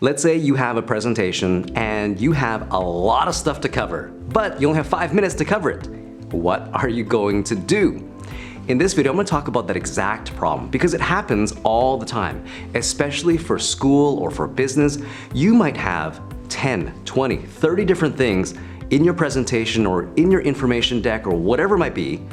Let's say you have a presentation and you have a lot of stuff to cover, but you only have 5 minutes to cover it. What are you going to do? In this video, I'm going to talk about that exact problem because it happens all the time, especially for school or for business. You might have 10, 20, 30 different things in your presentation or in your information deck or whatever it might be.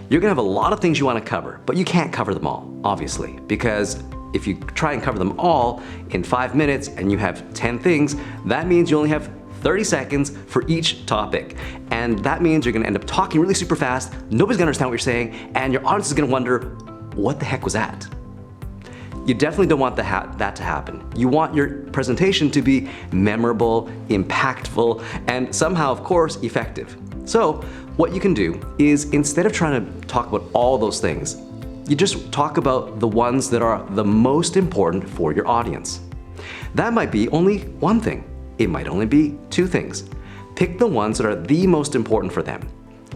You're going to have a lot of things you want to cover, but you can't cover them all, obviously, because if you try and cover them all in 5 minutes and you have 10 things, that means you only have 30 seconds for each topic. And that means you're gonna end up talking really super fast, nobody's gonna understand what you're saying, and your audience is gonna wonder, what the heck was that? You definitely don't want that to happen. You want your presentation to be memorable, impactful, and somehow, of course, effective. So what you can do is, instead of trying to talk about all those things, you just talk about the ones that are the most important for your audience. That might be only one thing. It might only be 2 things. Pick the ones that are the most important for them.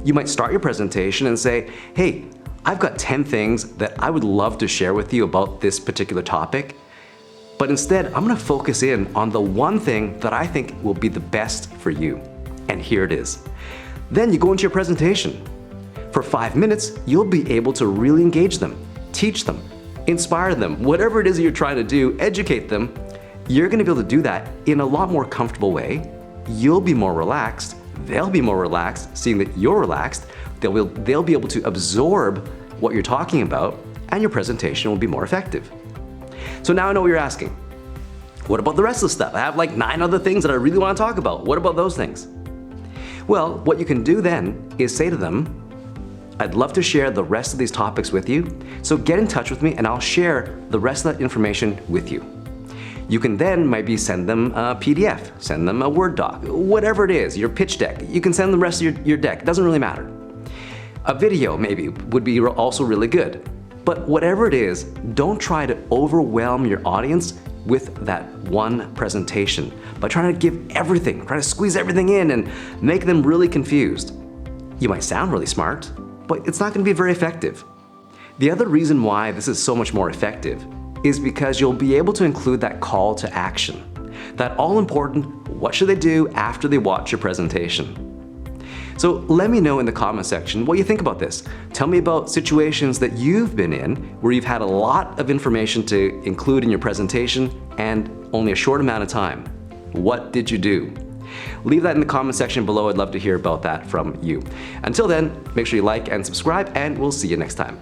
You might start your presentation and say, hey, I've got 10 things that I would love to share with you about this particular topic, but instead I'm gonna focus in on the one thing that I think will be the best for you. And here it is. Then you go into your presentation. For 5 minutes, you'll be able to really engage them, teach them, inspire them, whatever it is that you're trying to do, educate them. You're gonna be able to do that in a lot more comfortable way. You'll be more relaxed. They'll be more relaxed, seeing that you're relaxed. They'll be able to absorb what you're talking about, and your presentation will be more effective. So now I know what you're asking. What about the rest of the stuff? I have like 9 other things that I really wanna talk about. What about those things? Well, what you can do then is say to them, I'd love to share the rest of these topics with you, so get in touch with me and I'll share the rest of that information with you. You can then maybe send them a PDF, send them a Word doc, whatever it is, your pitch deck. You can send them the rest of your deck, it doesn't really matter. A video maybe would be also really good. But whatever it is, don't try to overwhelm your audience with that one presentation by trying to give everything, trying to squeeze everything in and make them really confused. You might sound really smart, but it's not going to be very effective. The other reason why this is so much more effective is because you'll be able to include that call to action. That all-important, what should they do after they watch your presentation? So let me know in the comment section what you think about this. Tell me about situations that you've been in where you've had a lot of information to include in your presentation and only a short amount of time. What did you do? Leave that in the comment section below. I'd love to hear about that from you. Until then, make sure you like and subscribe, and we'll see you next time.